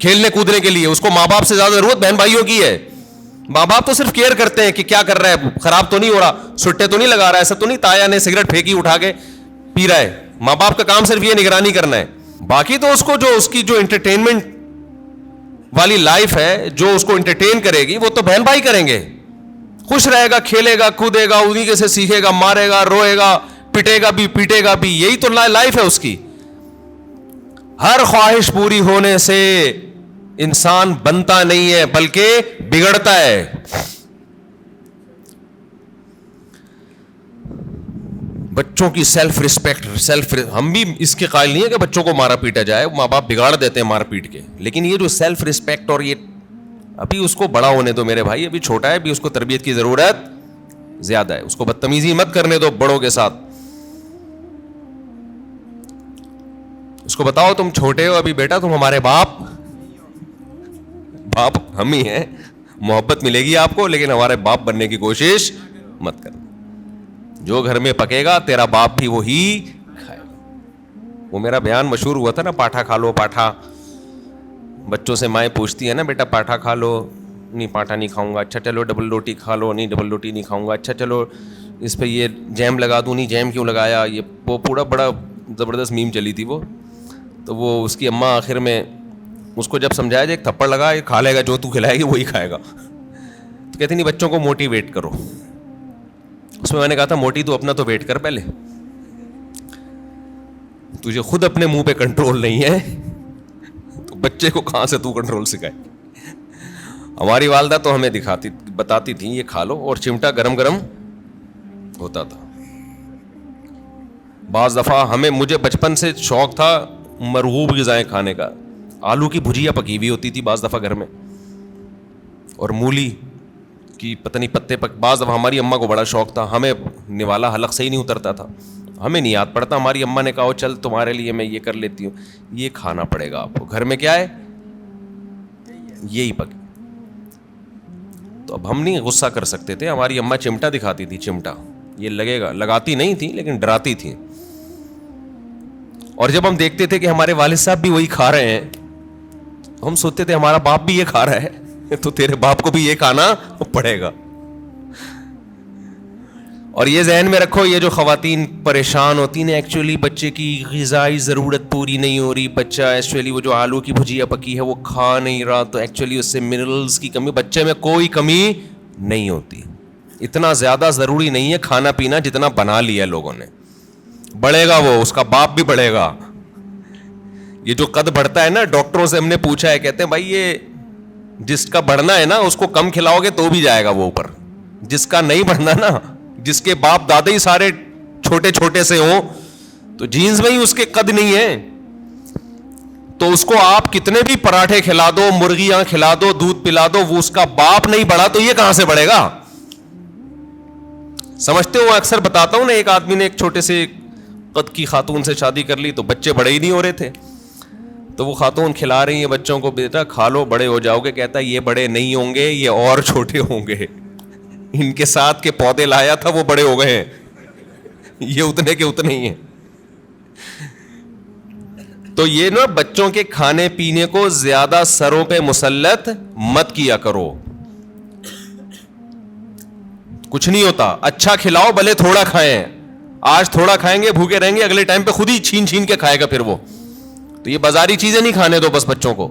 کھیلنے کودنے کے لیے. اس کو ماں باپ سے زیادہ ضرورت بہن بھائیوں کی ہے. ماں باپ تو صرف کیئر کرتے ہیں کہ کیا کر رہا ہے, خراب تو نہیں ہو رہا, سٹے تو نہیں لگا رہا ہے, ایسا تو نہیں تایا نے سگریٹ پھینکی اٹھا کے پی رہا ہے. ماں باپ کا کام صرف یہ نگرانی کرنا ہے. باقی تو اس کو جو اس کی جو انٹرٹینمنٹ والی لائف ہے, جو اس کو انٹرٹین کرے گی, وہ تو بہن بھائی کریں گے. خوش رہے گا, کھیلے گا, کودے گا, انہیں کے سے سیکھے گا, مارے گا, روئے گا, پٹے گا بھی, پیٹے گا بھی. یہی تو لائف ہے اس کی. ہر خواہش پوری ہونے سے انسان بنتا نہیں ہے بلکہ بگڑتا ہے. بچوں کی سیلف رسپیکٹ, ہم بھی اس کے قائل نہیں ہے کہ بچوں کو مارا پیٹا جائے, ماں باپ بگاڑ دیتے ہیں مار پیٹ کے, لیکن یہ جو سیلف رسپیکٹ, اور یہ ابھی اس کو بڑا ہونے دو میرے بھائی, ابھی چھوٹا ہے, ابھی اس کو تربیت کی ضرورت زیادہ ہے. اس کو بدتمیزی مت کرنے دو بڑوں کے ساتھ. اس کو بتاؤ تم چھوٹے ہو ابھی بیٹا, تم ہمارے باپ ہم ہی ہیں, محبت ملے گی آپ کو, لیکن ہمارے باپ بننے کی کوشش مت کرنا. جو گھر میں پکے گا تیرا باپ بھی وہی کھائے گا. وہ میرا بیان مشہور ہوا تھا نا, پاٹھا کھا لو پاٹھا. بچوں سے مائیں پوچھتی ہے نا, بیٹا پاٹھا کھا لو, نہیں پاٹھا نہیں کھاؤں گا. اچھا چلو ڈبل روٹی کھا لو, نہیں ڈبل روٹی نہیں کھاؤں گا. اچھا چلو اس پہ یہ جیم لگا دوں, نہیں جیم کیوں لگایا. یہ وہ پورا بڑا زبردست میم چلی تھی وہ. تو وہ اس کی اماں آخر میں اس کو جب سمجھایا جائے, ایک تھپڑ لگا, یہ کھا لے گا, جو تو کھلائے گی وہی کھائے گا. تو کہتی نہیں, بچوں کو موٹیویٹ کرو. اس میں نے کہا تھا موٹی تو اپنا تو ویٹ کر پہلے, تجھے خود اپنے منہ پہ کنٹرول نہیں ہے تو بچے کو کہاں سے تو کنٹرول سکھائے. ہماری والدہ تو ہمیں بتاتی تھی یہ کھا لو, اور چمٹا گرم گرم ہوتا تھا. بعض دفعہ مجھے بچپن سے شوق تھا مرغوب غذائیں کھانے کا. آلو کی بھجیا پکی ہوئی ہوتی تھی بعض دفعہ گھر میں, اور مولی کی پتہ نہیں پتے بعض دفعہ ہماری اماں کو بڑا شوق تھا. ہمیں نوالا حلق سے ہی نہیں اترتا تھا, ہمیں نہیں یاد پڑتا. ہماری اماں نے کہا چل تمہارے لیے میں یہ کر لیتی ہوں, یہ کھانا پڑے گا آپ کو. گھر میں کیا ہے, یہی پکے. تو اب ہم نہیں غصہ کر سکتے تھے. ہماری اماں چمٹا دکھاتی تھی, چمٹا یہ لگے گا, لگاتی نہیں تھی لیکن ڈراتی تھی. اور جب ہم دیکھتے تھے کہ ہمارے والد صاحب بھی وہی کھا رہے ہیں, ہم سوچتے تھے ہمارا باپ بھی یہ کھا رہا ہے تو تیرے باپ کو بھی یہ کھانا پڑے گا. اور یہ ذہن میں رکھو, یہ جو خواتین پریشان ہوتی ہیں ایکچولی بچے کی غذائی ضرورت پوری نہیں ہو رہی. بچہ ایکچولی وہ جو آلو کی بھجیا پکی ہے وہ کھا نہیں رہا, تو ایکچولی اس سے منرلز کی کمی, بچے میں کوئی کمی نہیں ہوتی. اتنا زیادہ ضروری نہیں ہے کھانا پینا جتنا بنا لیا لوگوں نے. بڑھے گا وہ, اس کا باپ بھی بڑھے گا. یہ جو قد بڑھتا ہے نا, ڈاکٹروں سے ہم نے پوچھا ہے, کہتے ہیں بھائی یہ جس کا بڑھنا ہے نا اس کو کم کھلاؤ گے تو بھی جائے گا وہ اوپر. جس کا نہیں بڑھنا نا, جس کے باپ دادا ہی سارے چھوٹے چھوٹے سے ہوں, تو جینز میں ہی اس کے قد نہیں ہے, تو اس کو آپ کتنے بھی پراٹھے کھلا دو, مرغیاں کھلا دو, دودھ پلا دو, وہ اس کا باپ نہیں بڑھا تو یہ کہاں سے بڑھے گا. سمجھتے ہو, اکثر بتاتا ہوں نا, ایک آدمی نے ایک چھوٹے سے قد کی خاتون سے شادی کر لی تو بچے بڑے ہی نہیں ہو رہے تھے. تو وہ خاتون کھلا رہی ہیں بچوں کو, بیٹا کھا لو بڑے ہو جاؤ گے. کہتا ہے یہ بڑے نہیں ہوں گے, یہ اور چھوٹے ہوں گے. ان کے ساتھ کے پودے لایا تھا وہ بڑے ہو گئے ہیں, یہ اتنے کے اتنے ہی ہیں. تو یہ نا بچوں کے کھانے پینے کو زیادہ سروں پہ مسلط مت کیا کرو. کچھ نہیں ہوتا, اچھا کھلاؤ بھلے تھوڑا کھائیں. آج تھوڑا کھائیں گے بھوکے رہیں گے, اگلے ٹائم پہ خود ہی چھین چھین کے کھائے گا پھر وہ. تو یہ بازاری چیزیں نہیں کھانے دو بس بچوں کو.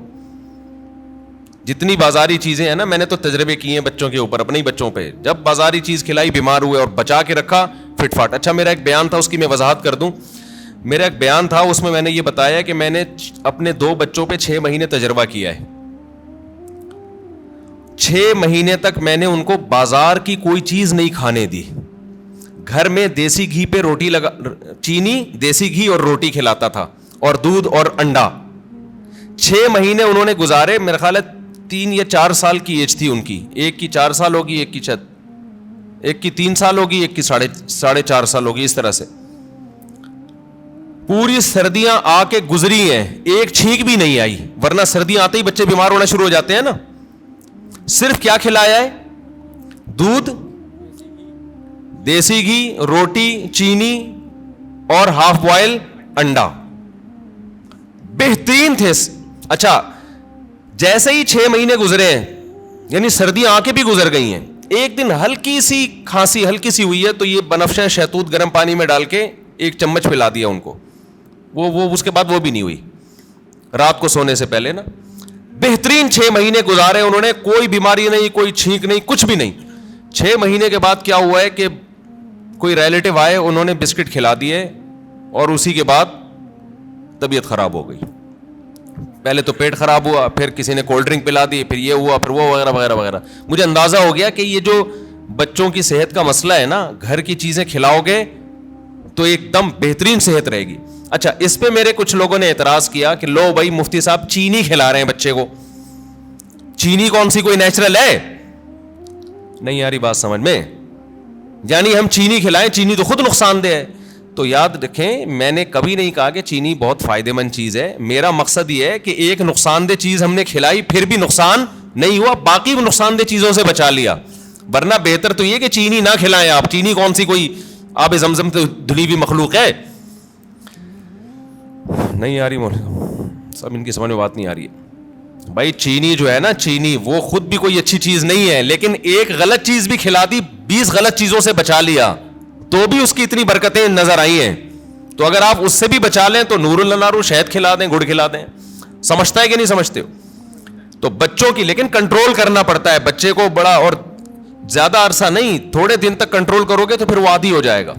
جتنی بازاری چیزیں ہیں نا, میں نے تو تجربے کیے ہیں بچوں کے اوپر, اپنے ہی بچوں پہ. جب بازاری چیز کھلائی بیمار ہوئے, اور بچا کے رکھا فٹ فاٹ. اچھا میرا ایک بیان تھا, اس کی میں وضاحت کر دوں. میرا ایک بیان تھا, اس میں نے یہ بتایا کہ میں نے اپنے 2 بچوں پہ 6 مہینے تجربہ کیا ہے. 6 مہینے تک میں نے ان کو بازار کی کوئی چیز نہیں کھانے دی. گھر میں دیسی گھی پہ روٹی چینی, دیسی گھی اور روٹی کھلاتا تھا, اور دودھ اور انڈا. 6 مہینے انہوں نے گزارے. میرا خیال ہے 3 یا 4 سال کی ایج تھی ان کی. ایک کی 4 سال ہوگی, ایک کی 3 سال ہوگی, ایک کی 4.5 سال ہوگی. اس طرح سے پوری سردیاں آ کے گزری ہیں, ایک چھینک بھی نہیں آئی. ورنہ سردیاں آتے ہی بچے بیمار ہونا شروع ہو جاتے ہیں نا. صرف کیا کھلایا ہے, دودھ, دیسی گھی, روٹی, چینی اور ہاف بوائل انڈا. بہترین تھے. اچھا جیسے ہی 6 مہینے گزرے ہیں, یعنی سردیاں آ کے بھی گزر گئی ہیں, ایک دن ہلکی سی کھانسی ہلکی سی ہوئی ہے تو یہ بنفشہ شہتوت گرم پانی میں ڈال کے 1 چمچ پلا دیا ان کو, وہ اس کے بعد وہ بھی نہیں ہوئی رات کو سونے سے پہلے نا. بہترین 6 مہینے گزارے انہوں نے, کوئی بیماری نہیں, کوئی چھینک نہیں, کچھ بھی نہیں. 6 مہینے کے بعد کیا ہوا ہے کہ کوئی ریلیٹو آئے, انہوں نے بسکٹ کھلا دیے اور اسی کے بعد طبیعت خراب ہو گئی. پہلے تو پیٹ خراب ہوا, پھر کسی نے کولڈ ڈرنک پلا دی, پھر یہ ہوا, پھر وہ وغیرہ وغیرہ وغیرہ. مجھے اندازہ ہو گیا کہ یہ جو بچوں کی صحت کا مسئلہ ہے نا, گھر کی چیزیں کھلاؤ گے تو ایک دم بہترین صحت رہے گی. اچھا, اس پہ میرے کچھ لوگوں نے اعتراض کیا کہ لو بھائی مفتی صاحب چینی کھلا رہے ہیں بچے کو, چینی کون سی کوئی نیچرل ہے؟ نہیں آ رہی بات سمجھ میں؟ یعنی ہم چینی کھلائیں, چینی تو خود نقصان دہ ہے. تو یاد رکھیں, میں نے کبھی نہیں کہا کہ چینی بہت فائدہ مند چیز ہے. میرا مقصد یہ ہے کہ ایک نقصان دہ چیز ہم نے کھلائی, پھر بھی نقصان نہیں ہوا, باقی نقصان دہ چیزوں سے بچا لیا. ورنہ بہتر تو یہ کہ چینی نہ کھلائیں آپ. چینی کون سی کوئی آب زمزم تو دھلی ہوئی مخلوق ہے؟ نہیں آ رہی سب ان کی سمجھ میں بات نہیں آ رہی ہے. بھائی چینی جو ہے نا, چینی وہ خود بھی کوئی اچھی چیز نہیں ہے, لیکن ایک غلط چیز بھی کھلا دی, 20 غلط چیزوں سے بچا لیا, تو بھی اس کی اتنی برکتیں نظر آئی ہیں. تو اگر آپ اس سے بھی بچا لیں تو نور النارو شہد کھلا دیں, گڑ کھلا دیں. سمجھتا ہے کہ نہیں سمجھتے ہو؟ تو بچوں کی لیکن کنٹرول کرنا پڑتا ہے بچے کو, بڑا اور زیادہ عرصہ نہیں, تھوڑے دن تک کنٹرول کرو گے تو پھر وہ عادی ہو جائے گا.